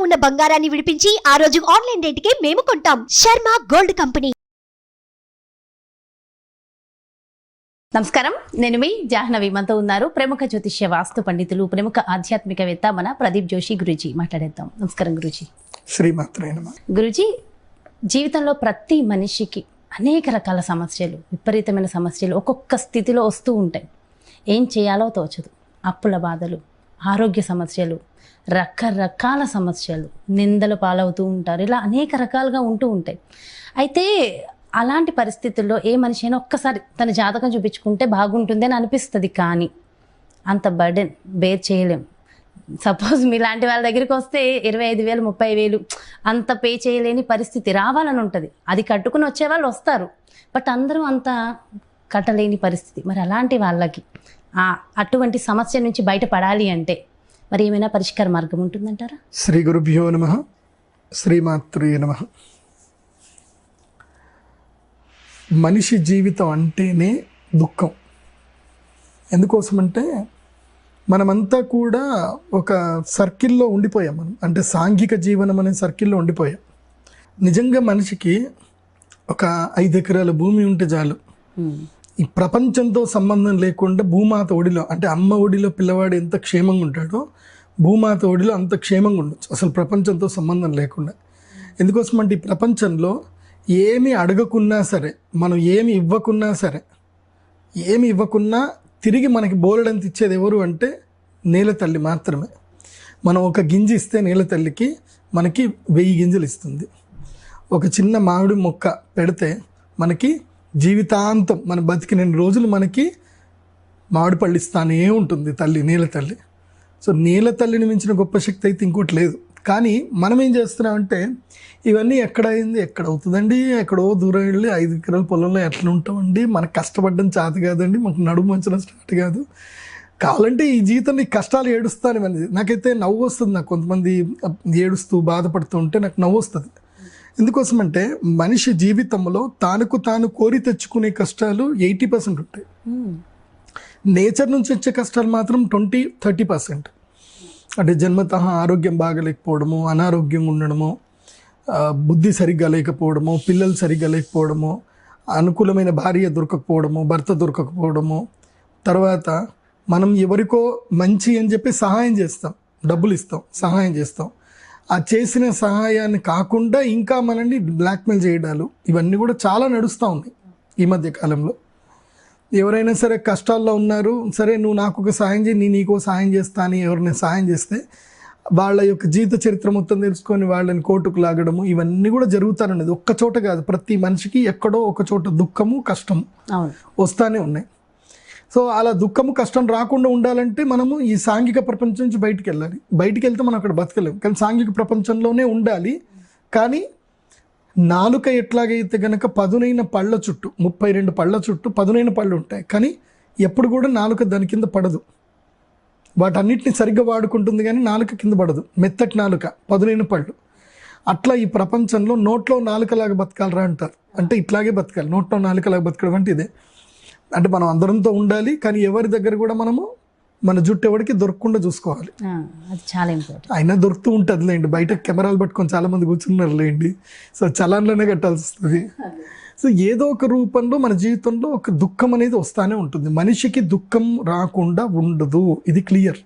ఉన్న బంగారాన్ని విడిపించి ఆ రోజు ఆన్లైన్ రేటుకే మేము కొంటాం. Sharma gold company. నమస్కారం, నేను మీ జాహ్నవి. మనతో ఉన్నారు ప్రముఖ జ్యోతిష్య వాస్తు పండితులు, ప్రముఖ ఆధ్యాత్మికవేత్త మన ప్రదీప్ జోషి గురూజీ. మాట్లాడేద్దాం. నమస్కారం గురూజీ. శ్రీమాత్రే నమః. గురూజీ, జీవితంలో ప్రతి మనిషికి అనేక రకాల సమస్యలు, విపరీతమైన సమస్యలు ఒక్కొక్క స్థితిలో వస్తూ ఉంటాయి. ఏం చేయాలో తోచదు. అప్పుల బాధలు, ఆరోగ్య సమస్యలు, రకరకాల సమస్యలు, నిందలు పాలవుతూ ఉంటారు. ఇలా అనేక రకాలుగా ఉంటూ ఉంటాయి. అయితే అలాంటి పరిస్థితుల్లో ఏ మనిషి అయినా ఒక్కసారి తన జాతకం చూపించుకుంటే బాగుంటుంది అని అనిపిస్తుంది. కానీ అంత బర్డెన్ బేర్ చేయలేం. సపోజ్ మీలాంటి వాళ్ళ దగ్గరికి వస్తే 25,000 30,000 అంత పే చేయలేని పరిస్థితి రావాలని ఉంటుంది. అది కట్టుకుని వచ్చే వాళ్ళు వస్తారు, బట్ అందరూ అంత కట్టలేని పరిస్థితి. మరి అలాంటి వాళ్ళకి అటువంటి సమస్య నుంచి బయటపడాలి అంటే మరి ఏమైనా పరిష్కార మార్గం ఉంటుందంటారా? శ్రీ గురుభ్యో నమః. శ్రీమాత్రే నమః. మనిషి జీవితం అంటేనే దుఃఖం. ఎందుకోసమంటే మనమంతా కూడా ఒక సర్కిల్లో ఉండిపోయాం. మనం అంటే సాంఘిక జీవనం అనే సర్కిల్లో ఉండిపోయాం. నిజంగా మనిషికి ఒక 5 ఎకరాల భూమి ఉంటే చాలు. ఈ ప్రపంచంతో సంబంధం లేకుండా భూమాత ఒడిలో, అంటే అమ్మ ఒడిలో పిల్లవాడు ఎంత క్షేమంగా ఉంటాడో భూమాత ఒడిలో అంత క్షేమంగా ఉండొచ్చు, అసలు ప్రపంచంతో సంబంధం లేకుండా. ఎందుకోసమంటే ఈ ప్రపంచంలో ఏమి అడగకున్నా సరే, మనం ఏమి ఇవ్వకున్నా తిరిగి మనకి బోలెడంత ఇచ్చేది ఎవరు అంటే నేల తల్లి మాత్రమే. మనం ఒక గింజ ఇస్తే నేల తల్లికి మనకి 1000 గింజలు ఇస్తుంది. ఒక చిన్న మామిడి మొక్క పెడితే మనకి జీవితాంతం, మన బతికిన రోజులు మనకి మామిడి పళ్ళు ఇస్తానే ఉంటుంది తల్లి, నేల తల్లి. సో నేల తల్లిని మించిన గొప్ప శక్తి అయితే ఇంకోటి లేదు. కానీ మనం ఏం చేస్తున్నామంటే ఇవన్నీ ఎక్కడ అవుతుందండి, ఎక్కడో దూరం వెళ్ళి 5 ఎకరాల పొలంలో ఎట్లా ఉంటామండి, మనకు కష్టపడడం చేత కాదండి, మనకు నడుము మంచడం స్టార్ట్ కాదు, కావాలంటే ఈ జీవితంలో ఈ కష్టాలు ఏడుస్తాను అనేది. నాకైతే నవ్వు వస్తుంది. నాకు కొంతమంది ఏడుస్తూ బాధపడుతూ ఉంటే నాకు నవ్వు వస్తుంది. ఎందుకోసమంటే మనిషి జీవితంలో తాను కోరి తెచ్చుకునే కష్టాలు 80% ఉంటాయి. నేచర్ నుంచి వచ్చే కష్టాలు మాత్రం 20-30%. అంటే జన్మతః ఆరోగ్యం బాగలేకపోవడము, అనారోగ్యంగా ఉండడము, బుద్ధి సరిగ్గా లేకపోవడము, పిల్లలు సరిగ్గా లేకపోవడము, అనుకూలమైన భార్య దొరకకపోవడము, భర్త దొరకకపోవడము, తర్వాత మనం ఎవరికో మంచి అని చెప్పి సహాయం చేస్తాం, డబ్బులు ఇస్తాం, సహాయం చేస్తాం. ఆ చేసిన సహాయాన్ని కాకుండా ఇంకా మనల్ని బ్లాక్మెయిల్ చేయడాలు, ఇవన్నీ కూడా చాలా నడుస్తూ ఉన్నాయి ఈ మధ్య కాలంలో. ఎవరైనా సరే కష్టాల్లో ఉన్నారు, సరే నువ్వు నాకు ఒక సాయం చేయి, నేను నీకో సాయం చేస్తా అని ఎవరైనా సాయం చేస్తే వాళ్ళ యొక్క జీవిత చరిత్ర మొత్తం తెలుసుకొని వాళ్ళని కోర్టుకు లాగడము, ఇవన్నీ కూడా జరుగుతానన్నది. ఒక్క చోట కాదు, ప్రతి మనిషికి ఎక్కడో ఒక చోట దుఃఖము కష్టము వస్తానే ఉన్నాయి. సో అలా దుఃఖము కష్టం రాకుండా ఉండాలంటే మనము ఈ సాంఘిక ప్రపంచం నుంచి బయటికి వెళ్ళాలి. బయటికి వెళ్తే మనం అక్కడ బతకలేము, కానీ సాంఘిక ప్రపంచంలోనే ఉండాలి. కానీ నాలుక ఎట్లాగైతే గనక పదునైన పళ్ళ చుట్టూ, 32 పళ్ళ చుట్టూ పదునైన పళ్ళు ఉంటాయి, కానీ ఎప్పుడు కూడా నాలుక దాని కింద పడదు. వాటన్నిటిని సరిగ్గా వాడుకుంటుంది కానీ నాలుక కింద పడదు. మెత్తటి నాలుక, పదునైన పళ్ళు. అట్లా ఈ ప్రపంచంలో నోట్లో నాలుకలాగా బతకాలరా అంటారు. అంటే ఇట్లాగే బతకాలి, నోట్లో నాలుకలాగా బతకడం అంటే ఇదే. అంటే మనం అందరంతో ఉండాలి, కానీ ఎవరి దగ్గర కూడా మనము మన జుట్టు ఎవరికి దొరకకుండా చూసుకోవాలి. అది చాలా ఇంపార్టెంట్. అయినా దొరుకుతూ ఉంటుంది లేండి, బయట కెమెరాలు పట్టుకొని చాలా మంది కూర్చున్నారు లేండి. సో చలాన్లోనే కట్టాల్సి వస్తుంది. సో ఏదో ఒక రూపంలో మన జీవితంలో ఒక దుఃఖం అనేది వస్తూనే ఉంటుంది. మనిషికి దుఃఖం రాకుండా ఉండదు, ఇది క్లియర్.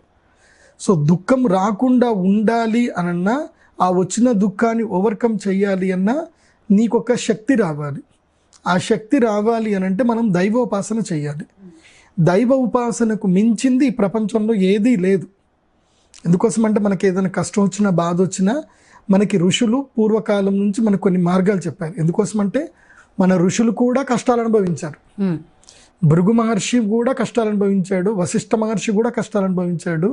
సో దుఃఖం రాకుండా ఉండాలి అనన్నా, ఆ వచ్చిన దుఃఖాన్ని ఓవర్కమ్ చేయాలి అన్నా నీకు ఒక శక్తి రావాలి. ఆ శక్తి రావాలి అని అంటే మనం దైవోపాసన చేయాలి. దైవ ఉపాసనకు మించింది ఈ ప్రపంచంలో ఏదీ లేదు. ఎందుకోసం అంటే మనకి ఏదైనా కష్టం వచ్చినా, బాధ వచ్చినా మనకి ఋషులు పూర్వకాలం నుంచి మనకు కొన్ని మార్గాలు చెప్పారు. ఎందుకోసం అంటే మన ఋషులు కూడా కష్టాలు అనుభవించారు. భృగు మహర్షి కూడా కష్టాలు అనుభవించాడు, వశిష్ఠ మహర్షి కూడా కష్టాలు అనుభవించాడు,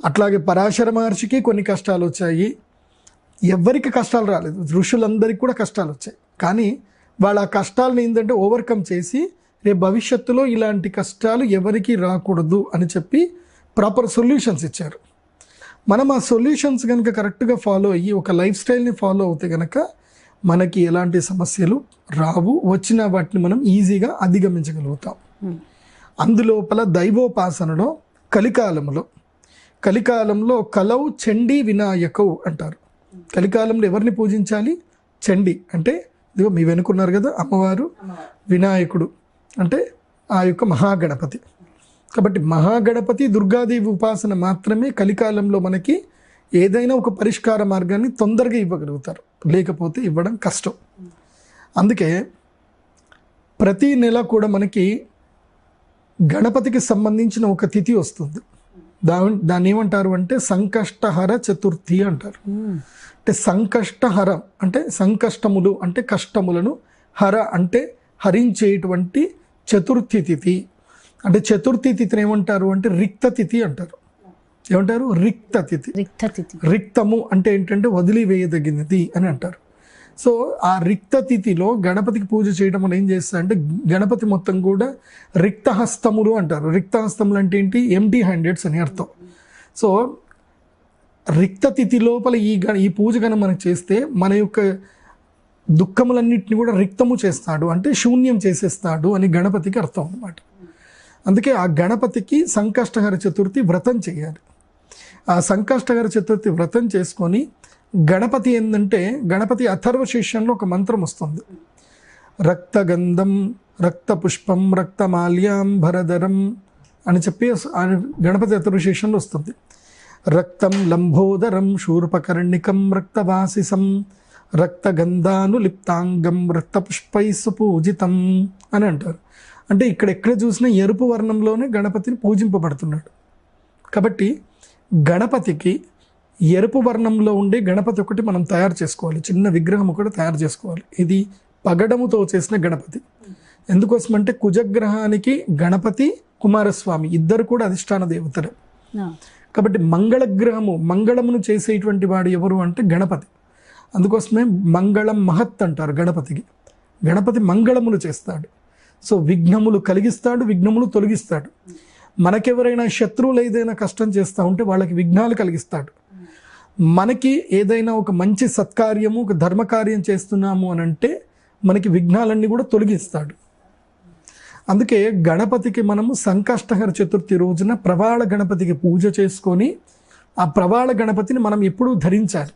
అట్లాగే పరాశర మహర్షికి కొన్ని కష్టాలు వచ్చాయి. ఎవరికి కష్టాలు రాలేదు, ఋషులందరికీ కూడా కష్టాలు వచ్చాయి. కానీ వాళ్ళ ఆ కష్టాలను ఏంటంటే ఓవర్కమ్ చేసి రేపు భవిష్యత్తులో ఇలాంటి కష్టాలు ఎవరికి రాకూడదు అని చెప్పి ప్రాపర్ సొల్యూషన్స్ ఇచ్చారు. మనం ఆ సొల్యూషన్స్ కనుక కరెక్ట్గా ఫాలో అయ్యి ఒక లైఫ్ స్టైల్ని ఫాలో అవుతే కనుక మనకి ఎలాంటి సమస్యలు రావు, వచ్చిన వాటిని మనం ఈజీగా అధిగమించగలుగుతాం. అందులోపల దైవోపాసనలో కలికాలంలో కలికాలంలో కలౌ చండీ వినాయకౌ అంటారు. కలికాలంలో ఎవరిని పూజించాలి? చండి అంటే ఇదిగో మీ వెనుకున్నారు కదా అమ్మవారు, వినాయకుడు అంటే ఆ యొక్క మహాగణపతి. కాబట్టి మహాగణపతి దుర్గాదేవి ఉపాసన మాత్రమే కలికాలంలో మనకి ఏదైనా ఒక పరిష్కార మార్గాన్ని తొందరగా ఇవ్వగలుగుతారు, లేకపోతే ఇవ్వడం కష్టం. అందుకే ప్రతి నెల కూడా మనకి గణపతికి సంబంధించిన ఒక తిథి వస్తుంది. దాన్ని ఏమంటారు అంటే సంకష్టహర చతుర్థి అంటారు. అంటే సంకష్టహరం అంటే సంకష్టములు అంటే కష్టములను, హర అంటే హరించేటువంటి చతుర్థి తిథి. అంటే చతుర్థి తిథిని ఏమంటారు అంటే రిక్త తిథి అంటారు. ఏమంటారు? రిక్త తిథి. రిక్తము అంటే ఏంటంటే వదిలివేయదగినది అని అంటారు. సో ఆ రిక్త తిథిలో గణపతికి పూజ చేయడం వల్ల ఏం చేస్తారంటే గణపతి మొత్తం కూడా రిక్తహస్తములు అంటారు. రిక్తహస్తములు అంటే ఏంటి? ఎంటీ హ్యాండెడ్స్ అని అర్థం. సో రిక్త తిథి లోపల ఈ పూజ కనుక మనం చేస్తే మన యొక్క దుఃఖములన్నింటినీ కూడా రిక్తము చేస్తాడు, అంటే శూన్యం చేసేస్తాడు అని గణపతికి అర్థం అన్నమాట. అందుకే ఆ గణపతికి సంకష్టహర చతుర్థి వ్రతం చేయాలి. ఆ సంకష్టహర చతుర్థి వ్రతం చేసుకొని గణపతి ఏంటంటే గణపతి అథర్వ శీర్షంలో ఒక మంత్రం వస్తుంది. రక్తగంధం రక్తపుష్పం రక్తమాల్యాంబరధరం అని చెప్పి గణపతి అథర్వ శీర్షంలో వస్తుంది. రక్తం లంబోదరం శూర్పకర్ణికం రక్తవాసిసం రక్తగంధానులిప్తాంగం రక్తపుష్పై సుపూజితం అని అంటారు. అంటే ఎక్కడ చూసినా ఎరుపు వర్ణంలోనే గణపతిని పూజింపబడుతున్నాడు. కాబట్టి గణపతికి ఎరుపు వర్ణంలో ఉండే గణపతి ఒకటి మనం తయారు చేసుకోవాలి, చిన్న విగ్రహం ఒకటి తయారు చేసుకోవాలి. ఇది పగడముతో చేసిన గణపతి. ఎందుకోసం అంటే కుజగ్రహానికి గణపతి కుమారస్వామి ఇద్దరు కూడా అధిష్టాన దేవతలు. కాబట్టి మంగళగ్రహము మంగళమును చేసేటువంటి వాడు ఎవరు అంటే గణపతి. అందుకోసమే మంగళం మహత్ అంటారు గణపతికి. గణపతి మంగళములు చేస్తాడు. సో విఘ్నములు కలిగిస్తాడు, విఘ్నములు తొలగిస్తాడు. మనకెవరైనా శత్రువులు ఏదైనా కష్టం చేస్తూ ఉంటే వాళ్ళకి విఘ్నాలు కలిగిస్తాడు. మనకి ఏదైనా ఒక మంచి సత్కార్యము ఒక ధర్మకార్యం చేస్తున్నాము అని అంటే మనకి విఘ్నాలన్నీ కూడా తొలగిస్తాడు. అందుకే గణపతికి మనము సంకష్టహర చతుర్థి రోజున ప్రవాళ గణపతికి పూజ చేసుకొని ఆ ప్రవాళ గణపతిని మనం ఎప్పుడూ ధరించాలి.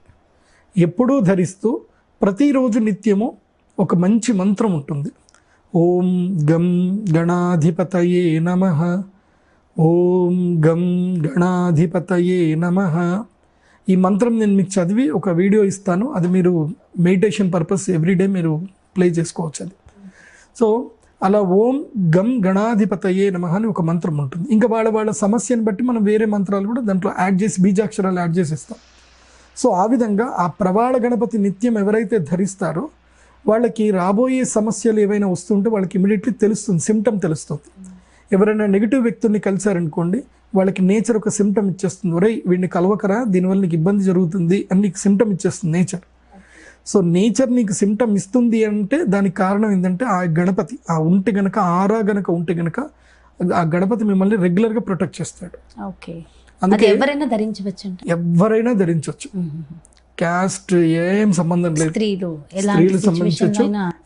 ఎప్పుడూ ధరిస్తూ ప్రతిరోజు నిత్యము ఒక మంచి మంత్రం ఉంటుంది. ఓం గం గణాధిపతయే నమః, ఓం గం గణాధిపతయే నమః. ఈ మంత్రం నేను మీకు చదివి ఒక వీడియో ఇస్తాను, అది మీరు మెడిటేషన్ పర్పస్ ఎవ్రీడే మీరు ప్లే చేసుకోవచ్చు అది. సో అలా ఓం గం గణాధిపతయే నమః అని ఒక మంత్రం ఉంటుంది. ఇంకా వాళ్ళ సమస్యను బట్టి మనం వేరే మంత్రాలు కూడా దాంట్లో యాడ్ చేసి బీజాక్షరాలు యాడ్ చేసి ఇస్తాం. సో ఆ విధంగా ఆ ప్రవాళ గణపతి నిత్యం ఎవరైతే ధరిస్తారో వాళ్ళకి రాబోయే సమస్యలు ఏవైనా వస్తుంటే వాళ్ళకి ఇమీడియట్లీ తెలుస్తుంది, సిమ్టమ్ తెలుస్తుంది. ఎవరైనా నెగిటివ్ వ్యక్తుల్ని కలిసారనుకోండి వాళ్ళకి నేచర్ ఒక సిమ్టమ్ ఇచ్చేస్తుంది. ఒరేయ్ వీడిని కలవకరా, దీనివల్ల నీకు ఇబ్బంది జరుగుతుంది అని నీకు సిమ్టమ్ ఇచ్చేస్తుంది నేచర్. సో నేచర్ నీకు సిమ్టమ్ ఇస్తుంది అంటే దానికి కారణం ఏంటంటే ఆ గణపతి ఆ ఉంటే గనక ఆరా గనక ఉంటే గనక ఆ గణపతి మిమ్మల్ని రెగ్యులర్గా ప్రొటెక్ట్ చేస్తాడు. ఓకే, అందుకే ఎవరైనా ధరించవచ్చు, ఎవరైనా ధరించవచ్చు. క్యాస్ట్ ఏం సంబంధం లేదు, స్త్రీలు సంబంధించవచ్చు,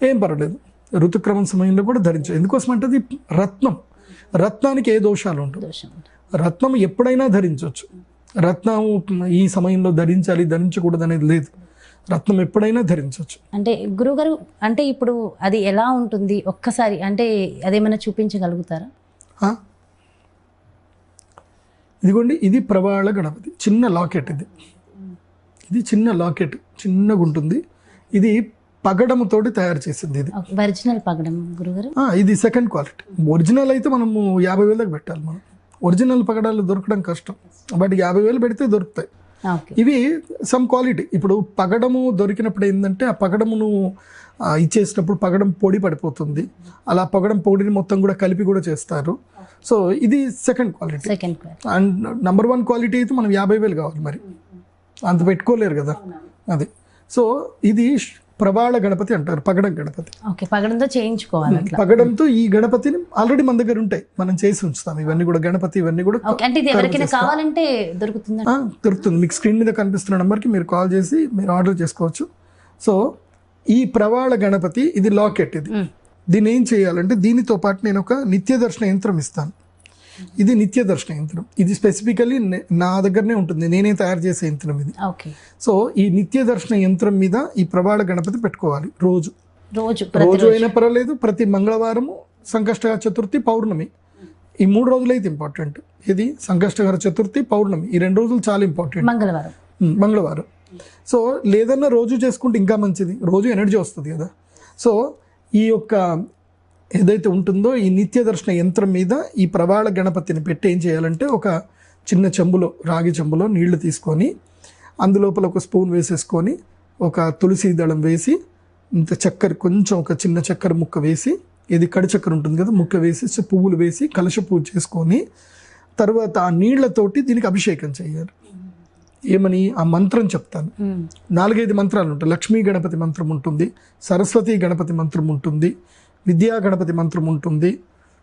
ఏం పర్వాలేదు. ఋతుక్రమం సమయంలో కూడా ధరించవచ్చు. ఎందుకోసం అంటే అది రత్నం, రత్నానికి ఏ దోషాలు ఉండవు. రత్నం ఎప్పుడైనా ధరించవచ్చు. రత్నం ఈ సమయంలో ధరించాలి ధరించకూడదు అనేది లేదు, రత్నం ఎప్పుడైనా ధరించవచ్చు. అంటే గురుగారు అంటే ఇప్పుడు అది ఎలా ఉంటుంది ఒక్కసారి అంటే అదేమైనా చూపించగలుగుతారా? ఇదిగోండి, ఇది ప్రవాళ గణపతి చిన్న లాకెట్. ఇది చిన్న లాకెట్, చిన్నగా ఉంటుంది. ఇది పగడముతోటి తయారు చేసింది. ఇది ఒరిజినల్ పగడం గురుగారు. ఇది సెకండ్ క్వాలిటీ. ఒరిజినల్ అయితే మనము 50,000 దాకా పెట్టాలి. మనం ఒరిజినల్ పగడాలు దొరకడం కష్టం, బట్ 50,000 పెడితే దొరుకుతాయి. ఇవి సమ్ క్వాలిటీ. ఇప్పుడు పగడము దొరికినప్పుడు ఏంటంటే ఆ పగడమును ఇచ్చేసినప్పుడు పగడం పొడి పడిపోతుంది. అలా పగడం పొడిని మొత్తం కూడా కలిపి కూడా చేస్తారు. సో ఇది second quality. And number 1 quality అయితే మనం 50,000 కావాలి, మరి అంత పెట్టుకోలేరు కదా అది. సో ఇది ప్రవాళ గణపతి అంటారు, పగడం గణపతి. పగడంతో చేయించుకోవాలి. పగడంతో ఈ గణపతిని ఆల్రెడీ మన దగ్గర ఉంటాయి, మనం చేసి ఉంచుతాం. ఇవన్నీ కూడా గణపతి ఇవన్నీ కూడా కావాలంటే దొరుకుతుంది. మీకు స్క్రీన్ మీద కనిపిస్తున్న నెంబర్కి మీరు కాల్ చేసి మీరు ఆర్డర్ చేసుకోవచ్చు. సో ఈ ప్రవాళ గణపతి ఇది లాకెట్. ఇది దీన్ని ఏం చేయాలంటే దీనితో పాటు నేను ఒక నిత్య దర్శన యంత్రం ఇస్తాను. ఇది నిత్య దర్శన యంత్రం. ఇది స్పెసిఫికల్లీ నా దగ్గరనే ఉంటుంది, నేనే తయారు చేసే యంత్రం ఇది. ఓకే. సో ఈ నిత్య దర్శన యంత్రం మీద ఈ ప్రవాళ గణపతి పెట్టుకోవాలి రోజు రోజు అయినా పర్వాలేదు. ప్రతి మంగళవారము, సంకష్టహర చతుర్థి, పౌర్ణమి, ఈ 3 రోజులు అయితే ఇంపార్టెంట్. ఇది సంకష్టహర చతుర్థి, పౌర్ణమి, ఈ 2 రోజులు చాలా ఇంపార్టెంట్. మంగళవారం. సో లేదన్నా రోజు చేసుకుంటే ఇంకా మంచిది, రోజు ఎనర్జీ వస్తుంది కదా. సో ఈ యొక్క ఏదైతే ఉంటుందో ఈ నిత్య దర్శన యంత్రం మీద ఈ ప్రవాళ గణపతిని పెట్టి ఏం చేయాలంటే, ఒక చిన్న చెంబులో, రాగి చెంబులో నీళ్లు తీసుకొని అందులోపల ఒక స్పూన్ వేసేసుకొని ఒక తులసి దళం వేసి, ఇంత చక్కెర, కొంచెం ఒక చిన్న చక్కెర ముక్క వేసి, ఇది కడి చక్కెర ఉంటుంది కదా, ముక్క వేసి పువ్వులు వేసి కలశ పూజ చేసుకొని తర్వాత ఆ నీళ్లతోటి దీనికి అభిషేకం చేయాలి. ఏమని ఆ మంత్రం చెప్తాను. 4-5 మంత్రాలు ఉంటాయి. లక్ష్మీ గణపతి మంత్రం ఉంటుంది, సరస్వతి గణపతి మంత్రం ఉంటుంది, విద్యా గణపతి మంత్రం ఉంటుంది,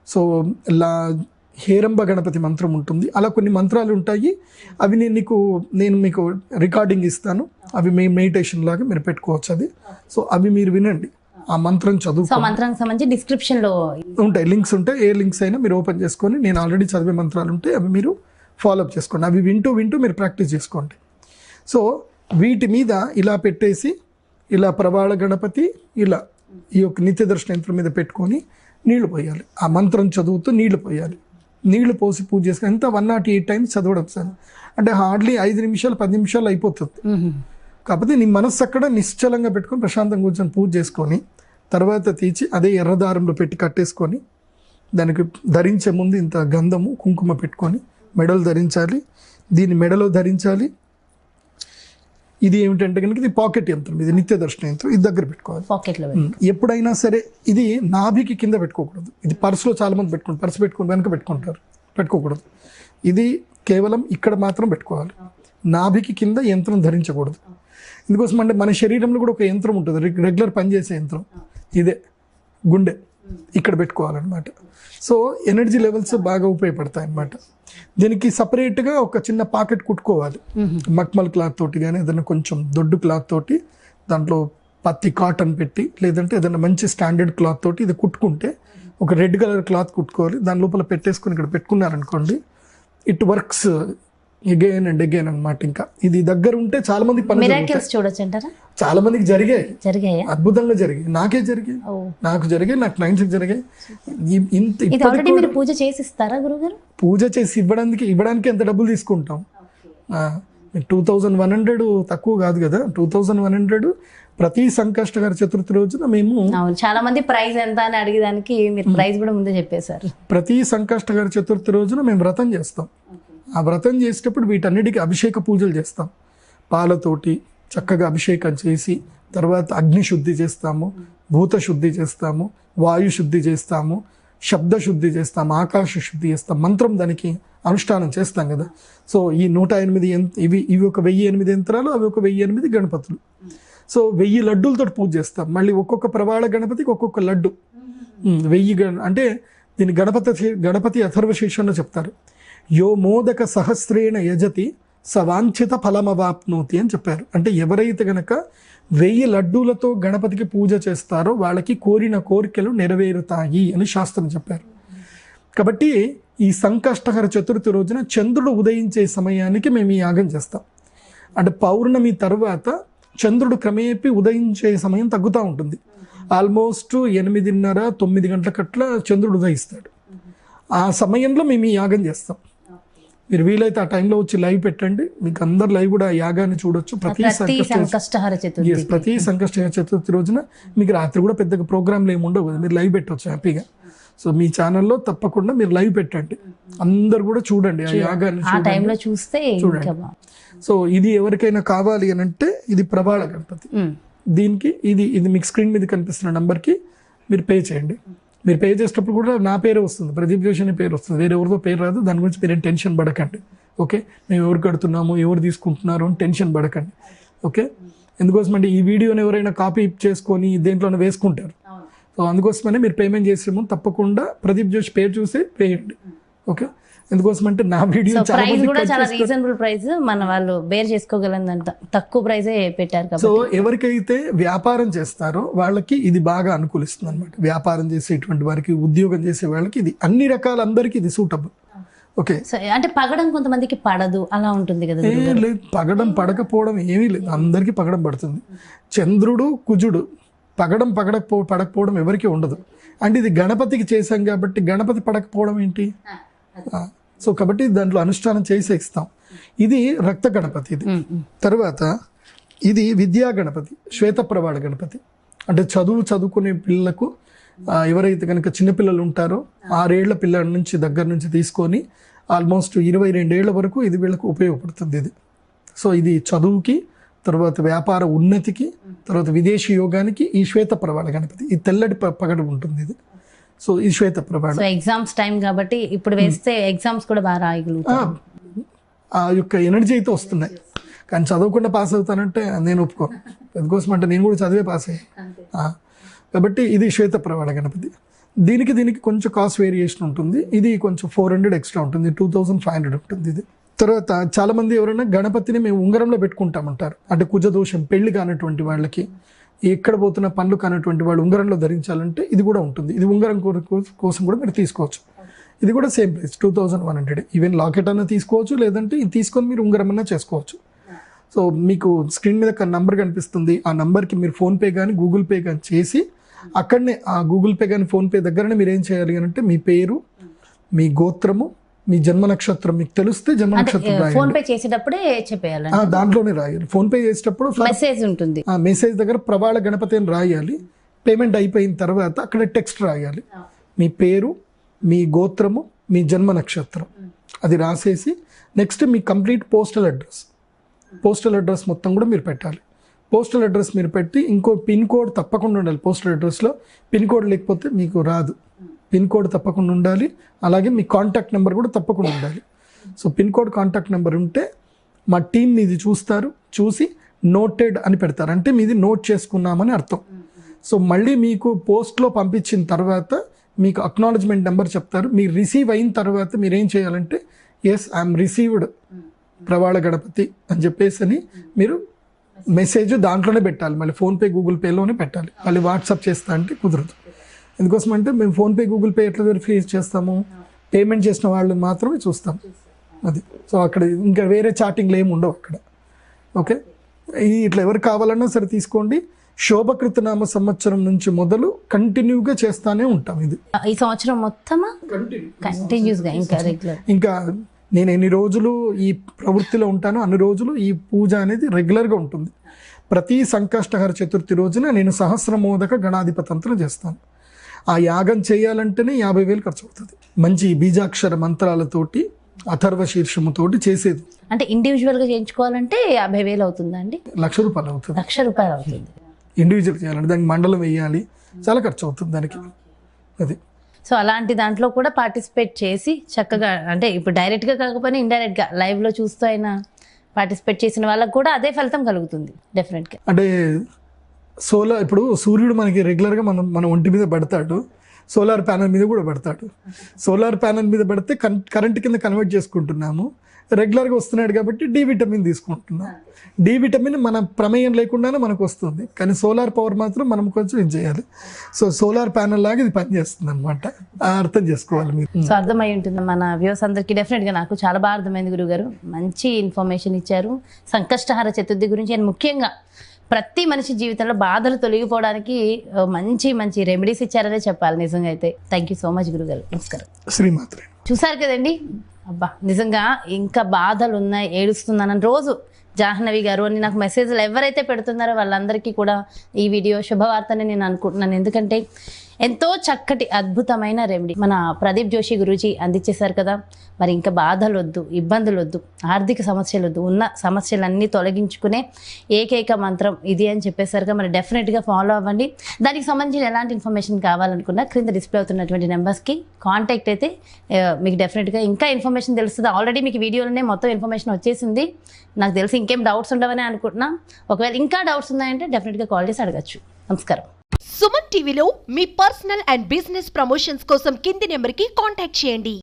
సో హేరంబ గణపతి మంత్రం ఉంటుంది. అలా కొన్ని మంత్రాలు ఉంటాయి. అవి నేను మీకు రికార్డింగ్ ఇస్తాను. అవి మీ మెడిటేషన్ లాగా మీరు పెట్టుకోవచ్చు అది. సో అవి మీరు వినండి, ఆ మంత్రం చదువు. మంత్రానికి సంబంధించి డిస్క్రిప్షన్ లో ఉంటాయి, లింక్స్ ఉంటాయి. ఏ లింక్స్ అయినా మీరు ఓపెన్ చేసుకొని, నేను ఆల్రెడీ చదివే మంత్రాలు ఉంటాయి, అవి మీరు ఫాలోఅప్ చేసుకోండి. అవి వింటూ మీరు ప్రాక్టీస్ చేసుకోండి. సో వీటి మీద ఇలా పెట్టేసి, ఇలా ప్రవాళ గణపతి ఇలా ఈ యొక్క నిత్య దర్శన యంత్రం మీద పెట్టుకొని నీళ్లు పోయాలి. ఆ మంత్రం చదువుతూ నీళ్లు పోయాలి. నీళ్లు పోసి పూజ చేసుకుని ఎంత 108 టైమ్స్ చదవడం సార్. అంటే హార్డ్లీ 5 నిమిషాలు 10 నిమిషాలు అయిపోతుంది. కాకపోతే నీ మనస్సు అక్కడ నిశ్చలంగా పెట్టుకొని ప్రశాంతంగా కూర్చొని పూజ చేసుకొని తర్వాత తీసి అదే ఎర్రదారంలో పెట్టి కట్టేసుకొని, దానికి ధరించే ముందు ఇంత గంధము కుంకుమ పెట్టుకొని మెడలు ధరించాలి. దీన్ని మెడలో ధరించాలి. ఇది ఏమిటంటే కనుక ఇది పాకెట్ యంత్రం, ఇది నిత్య దర్శన యంత్రం. ఇది దగ్గర పెట్టుకోవాలి పాకెట్లో. ఎప్పుడైనా సరే ఇది నాభికి కింద పెట్టుకోకూడదు. ఇది పర్సులో చాలా మంది పెట్టుకుంటారు, పర్సు పెట్టుకుని వెనక పెట్టుకుంటారు, పెట్టుకోకూడదు. ఇది కేవలం ఇక్కడ మాత్రం పెట్టుకోవాలి. నాభికి కింద యంత్రం ధరించకూడదు. ఇందుకోసం అంటే మన శరీరంలో కూడా ఒక యంత్రం ఉంటుంది, రెగ్యులర్ పనిచేసే యంత్రం. ఇదే గుండె ఇక్కడ పెట్టుకోవాలన్నమాట. సో ఎనర్జీ లెవెల్స్ బాగా ఉపయోగపడతాయి అన్నమాట. దీనికి సపరేట్గా ఒక చిన్న పాకెట్ కుట్టుకోవాలి, మక్మల్ క్లాత్ తోటి కానీ ఏదైనా కొంచెం దొడ్డు క్లాత్ తోటి, దాంట్లో పత్తి కాటన్ పెట్టి, లేదంటే ఏదైనా మంచి స్టాండర్డ్ క్లాత్ తోటి ఇది కుట్టుకుంటే, ఒక రెడ్ కలర్ క్లాత్ కుట్టుకోవాలి, దాని లోపల పెట్టేసుకొని ఇక్కడ పెట్టుకున్నారనుకోండి, it works again and again అనమాట. ఇంకా ఇది దగ్గర ఉంటే చాలా మంది చూడొచ్చు, చాలా మందికి జరిగాయి, అద్భుతంగా జరిగాయి. నాకే జరిగాయి, నాకు జరిగాయి, నాకు క్లయింట్స్కి జరిగాయి. పూజ చేసి ఇస్తారా గురుగారు? పూజ చేసి ఇవ్వడానికి ఎంత డబ్బులు తీసుకుంటాం? 2100 తక్కువ కాదు కదా. 2100 ప్రతి సంకష్టహర చతుర్థి రోజున మేము, చాలా మంది ప్రైస్ ఎంత అని అడిగేదానికి మీరు ప్రైస్ కూడా ముందే చెప్పేశారు. ప్రతి సంకష్టహర చతుర్థి రోజున మేము వ్రతం చేస్తాం. ఆ వ్రతం చేసేటప్పుడు వీటన్నిటికీ అభిషేక పూజలు చేస్తాం. పాలతోటి చక్కగా అభిషేకం చేసి, తర్వాత అగ్ని శుద్ధి చేస్తాము, భూత శుద్ధి చేస్తాము, వాయు శుద్ధి చేస్తాము, శబ్ద శుద్ధి చేస్తాం, ఆకాశ శుద్ధి చేస్తాం, మంత్రం దానికి అనుష్ఠానం చేస్తాం కదా. సో ఈ 108 ఇవి ఒక 1008 యంత్రాలు, అవి ఒక 1008 గణపతులు. సో 1000 లడ్డూలతో పూజ చేస్తాం. మళ్ళీ ఒక్కొక్క ప్రవాళ గణపతికి ఒక్కొక్క లడ్డు. 1000 అంటే దీన్ని గణపతి అథర్వశీర్షంలో చెప్తారు. యో మోదక సహస్రేణ యజతి సవాంఛిత ఫలమవాప్నోతి అని చెప్పారు. అంటే ఎవరైతే గనక 1000 లడ్డూలతో గణపతికి పూజ చేస్తారో వాళ్ళకి కోరిన కోరికలు నెరవేరుతాయి అని శాస్త్రం చెప్పారు. కాబట్టి ఈ సంకష్టహర చతుర్థి రోజున చంద్రుడు ఉదయించే సమయానికి మేము ఈ యాగం చేస్తాం. అంటే పౌర్ణమి తర్వాత చంద్రుడు క్రమేపీ ఉదయించే సమయం తగ్గుతూ ఉంటుంది. ఆల్మోస్ట్ 8:30-9 గంటలకట్లా చంద్రుడు ఉదయిస్తాడు. ఆ సమయంలో మేము ఈ యాగం చేస్తాం. మీరు వీలైతే ఆ టైంలో వచ్చి లైవ్ పెట్టండి, మీకు అందరు లైవ్ కూడా యాగాన్ని చూడొచ్చు. ప్రతి సంకష్టహర చతుర్థి రోజున మీకు రాత్రి కూడా పెద్దగా ప్రోగ్రాంలు ఏమి ఉండవు కదా, మీరు లైవ్ పెట్టవచ్చు హ్యాపీగా. సో మీ ఛానల్లో తప్పకుండా మీరు లైవ్ పెట్టండి, అందరు కూడా చూడండి ఆ యాగాన్ని చూడండి. సో ఇది ఎవరికైనా కావాలి అని అంటే ఇది ప్రవాళ గణపతి. దీనికి ఇది మీకు స్క్రీన్ మీద కనిపిస్తున్న నంబర్కి మీరు పే చేయండి. మీరు పే చేసేటప్పుడు కూడా నా పేరే వస్తుంది, ప్రదీప్ జోషి అనే పేరు వస్తుంది, వేరే ఎవరితో పేరు రాదు. దాని గురించి మీరేం టెన్షన్ పడకండి. ఓకే, మేము ఎవరు కడుతున్నాము, ఎవరు తీసుకుంటున్నారు అని టెన్షన్ పడకండి. ఓకే, ఎందుకోసం అంటే ఈ వీడియోని ఎవరైనా కాపీ చేసుకొని దేంట్లోనే వేసుకుంటారు. సో అందుకోసమనే మీరు పేమెంట్ చేసే ముందు తప్పకుండా ప్రదీప్ జోషి పేరు చూసి వేయండి. ఓకే, ఎందుకోసం అంటే నా వీడియో చాలా రీజనబుల్ ప్రైస్, మన వాళ్ళు బేర్ చేసుకోగలంత తక్కువ ప్రైజే పెట్టారు. సో ఎవరికైతే వ్యాపారం చేస్తారో వాళ్ళకి ఇది బాగా అనుకూలిస్తుంది అనమాట. వ్యాపారం చేసేటువంటి వారికి, ఉద్యోగం చేసే వాళ్ళకి ఇది అన్ని రకాల అందరికీ ఇది సూటబుల్. ఓకే, సో అంటే పగడం కొంతమందికి పడదు, అలా ఉంటుంది కదా గురువు గారు. లేదు పగడం పడకపోవడం ఏమీ లేదు, అందరికీ పగడం పడుతుంది. చంద్రుడు కుజుడు పడకపోవడం ఎవరికీ ఉండదు. అంటే ఇది గణపతికి చేశాం కాబట్టి గణపతి పడకపోవడం ఏంటి? సో కాబట్టి దాంట్లో అనుష్ఠానం చేసి ఇస్తాం. ఇది రక్త గణపతి. ఇది తర్వాత ఇది విద్యా గణపతి, శ్వేతప్రవాళ గణపతి. అంటే చదువుకునే పిల్లలకు ఎవరైతే కనుక చిన్నపిల్లలు ఉంటారో 6 ఏళ్ల పిల్లల నుంచి దగ్గర నుంచి తీసుకొని ఆల్మోస్ట్ 22 ఏళ్ల వరకు ఇది వీళ్ళకు ఉపయోగపడుతుంది ఇది. సో ఇది చదువుకి, తర్వాత వ్యాపార ఉన్నతికి, తర్వాత విదేశీ యోగానికి ఈ శ్వేతప్రవాళ గణపతి. ఈ తెల్లటి పగడం ఉంటుంది ఇది. సో ఈ శ్వేతప్రవాళ. సో ఎగ్జామ్స్ టైం కాబట్టి ఇప్పుడు వేస్తే ఎగ్జామ్స్ కూడా బాగా రాయగలుగుతాం. ఆ యొక్క ఎనర్జీ అయితే వస్తున్నాయి. కానీ చదవకుండా పాస్ అవుతానంటే నేను ఒప్పుకోను. అందుకోసం అంటే నేను కూడా చదివే పాస్ అయ్యాను. కాబట్టి ఇది శ్వేతప్రవాళ గణపతి. దీనికి కొంచెం కాస్ట్ వేరియేషన్ ఉంటుంది. ఇది కొంచెం 400 ఎక్స్ట్రా ఉంటుంది, 2500 ఉంటుంది ఇది. తర్వాత చాలామంది ఎవరైనా గణపతిని మేము ఉంగరంలో పెట్టుకుంటామంటారు. అంటే కుజదోషం, పెళ్లి కానటువంటి వాళ్ళకి, ఎక్కడ పోతున్న పనులు కానటువంటి వాళ్ళు ఉంగరంలో ధరించాలంటే ఇది కూడా ఉంటుంది. ఇది ఉంగరం కోసం కూడా మీరు తీసుకోవచ్చు. ఇది కూడా సేమ్ ప్రైస్ 2100. ఈవెన్ లాకెట్ అన్నా తీసుకోవచ్చు, లేదంటే ఇది తీసుకొని మీరు ఉంగరం అన్నా చేసుకోవచ్చు. సో మీకు స్క్రీన్ మీద నంబర్ కనిపిస్తుంది. ఆ నంబర్కి మీరు ఫోన్పే కానీ గూగుల్ పే కానీ చేసి అక్కడనే ఆ గూగుల్ పే కానీ ఫోన్పే దగ్గరనే మీరు ఏం చేయాలి అంటే మీ పేరు, మీ గోత్రము, మీ జన్మ నక్షత్రం మీకు తెలిస్తే జన్మ నక్షత్రం రాయాలి. ఫోన్ పే చేసేటప్పుడే చెప్పేయాలి, దాంట్లోనే రాయాలి. ఫోన్ పే చేసేటప్పుడు మెసేజ్ ఉంటుంది. ఆ మెసేజ్ దగ్గర ప్రవాళ గణపతి అని రాయాలి. పేమెంట్ అయిపోయిన తర్వాత అక్కడ టెక్స్ట్ రాయాలి. మీ పేరు, మీ గోత్రము, మీ జన్మ నక్షత్రం అది రాసేసి నెక్స్ట్ మీ కంప్లీట్ పోస్టల్ అడ్రస్ మొత్తం కూడా మీరు పెట్టాలి. పోస్టల్ అడ్రస్ మీరు పెట్టి ఇంకో పిన్ కోడ్ తప్పకుండా ఉండాలి. పోస్టల్ అడ్రస్లో పిన్ కోడ్ లేకపోతే మీకు రాదు. పిన్ కోడ్ తప్పకుండా ఉండాలి. అలాగే మీ కాంటాక్ట్ నెంబర్ కూడా తప్పకుండా ఉండాలి. So pin code, contact number ఉంటే మా టీం మీది చూస్తారు, చూసి నోటెడ్ అని పెడతారు. అంటే మీది నోట్ చేసుకున్నామని అర్థం. సో మళ్ళీ మీకు పోస్ట్లో పంపించిన తర్వాత మీకు అక్నాలజ్మెంట్ నెంబర్ చెప్తారు. మీరు రిసీవ్ అయిన తర్వాత మీరు ఏం చేయాలంటే ఎస్ ఐఎమ్ రిసీవ్డ్ ప్రవాళ గణపతి అని చెప్పేసి అని మీరు మెసేజ్ దాంట్లోనే పెట్టాలి. మళ్ళీ ఫోన్పే గూగుల్ పేలోనే పెట్టాలి. మళ్ళీ వాట్సాప్ చేస్తా అంటే కుదరదు. ఎందుకోసం అంటే మేము ఫోన్పే గూగుల్ పే ఎట్లా వెరిఫై చేస్తాము? పేమెంట్ చేసిన వాళ్ళు మాత్రమే చూస్తాం అది. సో అక్కడ ఇంకా వేరే చాటింగ్లు ఏమి ఉండవు అక్కడ. ఓకే, ఇట్లా ఎవరు కావాలన్నా సరే తీసుకోండి. శోభకృతనామ సంవత్సరం నుంచి మొదలు కంటిన్యూగా చేస్తానే ఉంటాం. ఇది ఈ సంవత్సరం మొత్తం కంటిన్యూస్గా ఇంకా నేను ఎన్ని రోజులు ఈ ప్రవృత్తిలో ఉంటానో అన్ని రోజులు ఈ పూజ అనేది రెగ్యులర్గా ఉంటుంది. ప్రతి సంకష్టహర చతుర్థి రోజున నేను సహస్రమోదక గణాధిపతంత్రం చేస్తాను. ఆ యాగం చేయాలంటేనే 50,000 ఖర్చు అవుతుంది. మంచి బీజాక్షర మంత్రాలతోటి, అథర్వ శీర్షముతోటి చేసేది. అంటే ఇండివిజువల్గా చేయించుకోవాలంటే 50,000 అవుతుందా అండి? ₹1,00,000 అవుతుంది. ₹1,00,000 అవుతుంది. ఇండివిజువల్ చేయాలంటే దానికి మండలం వేయాలి, చాలా ఖర్చు అవుతుంది దానికి. అది సో అలాంటి దాంట్లో కూడా పార్టిసిపేట్ చేసి చక్కగా, అంటే ఇప్పుడు డైరెక్ట్గా కాకపోయినా ఇండైరెక్ట్గా లైవ్లో చూస్తూ అయినా పార్టిసిపేట్ చేసిన వాళ్ళకు కూడా అదే ఫలితం కలుగుతుంది డెఫినెట్గా. అంటే ఇప్పుడు సూర్యుడు మనకి రెగ్యులర్గా మన ఒంటి మీద పడతాడు, సోలార్ ప్యానల్ మీద కూడా పడతాడు. సోలార్ ప్యానల్ మీద పడితే కరెంట్ కింద కన్వర్ట్ చేసుకుంటున్నాము. రెగ్యులర్గా వస్తున్నాడు కాబట్టి డి విటమిన్ తీసుకుంటున్నాం. డి విటమిన్ మన ప్రమేయం లేకుండానే మనకు వస్తుంది. కానీ సోలార్ పవర్ మాత్రం మనం కొంచెం ఇది చేయాలి. సో సోలార్ ప్యానల్ లాగా ఇది పనిచేస్తుంది అనమాట. అర్థం చేసుకోవాలి మీరు. సో అర్థమై ఉంటుంది మన వ్యూవర్స్ అందరికీ. డెఫినెట్గా నాకు చాలా బాగా అర్థమైంది గురుగారు. మంచి ఇన్ఫర్మేషన్ ఇచ్చారు సంకష్టహార చతుర్థి గురించి. అండ్ ముఖ్యంగా ప్రతి మనిషి జీవితంలో బాధలు తొలగిపోవడానికి మంచి మంచి రెమెడీస్ ఇచ్చారనే చెప్పాలి నిజంగా అయితే. థ్యాంక్ యూ సో మచ్ గురుగారు. నమస్కారం. శ్రీమాత్రే. చూసారు కదండి, అబ్బా నిజంగా ఇంకా బాధలు ఉన్నాయి, ఏడుస్తున్నానని రోజు జాహ్నవి గారు అని నాకు మెసేజ్లు ఎవరైతే పెడుతున్నారో వాళ్ళందరికీ కూడా ఈ వీడియో శుభవార్తని నేను అనుకుంటున్నాను. ఎందుకంటే ఎంతో చక్కటి అద్భుతమైన రెమెడీ మన ప్రదీప్ జోషి గురూజీ అందించేశారు కదా. మరి ఇంకా బాధలు వద్దు, ఇబ్బందులు వద్దు, ఆర్థిక సమస్యలు వద్దు, ఉన్న సమస్యలన్నీ తొలగించుకునే ఏకైక మంత్రం ఇది అని చెప్పేసరిగా మరి డెఫినెట్గా ఫాలో అవ్వండి. దానికి సంబంధించిన ఎలాంటి ఇన్ఫర్మేషన్ కావాలనుకున్నా క్రింద డిస్ప్లే అవుతున్నటువంటి నెంబర్స్కి కాంటాక్ట్ అయితే మీకు డెఫినెట్గా ఇంకా ఇన్ఫర్మేషన్ తెలుస్తుంది. ఆల్రెడీ మీకు వీడియోలోనే మొత్తం ఇన్ఫర్మేషన్ వచ్చేసింది. నాకు తెలిసి ఇంకేం డౌట్స్ ఉండవని అనుకుంటున్నా. ఒకవేళ ఇంకా డౌట్స్ ఉన్నాయంటే డెఫినెట్గా కాల్ చేసి అడగచ్చు. నమస్కారం. సుమన్ టీవీలో మీ పర్సనల్ అండ్ బిజినెస్ ప్రమోషన్స్ కోసం కింది నెంబర్కి కాంటాక్ట్ చేయండి.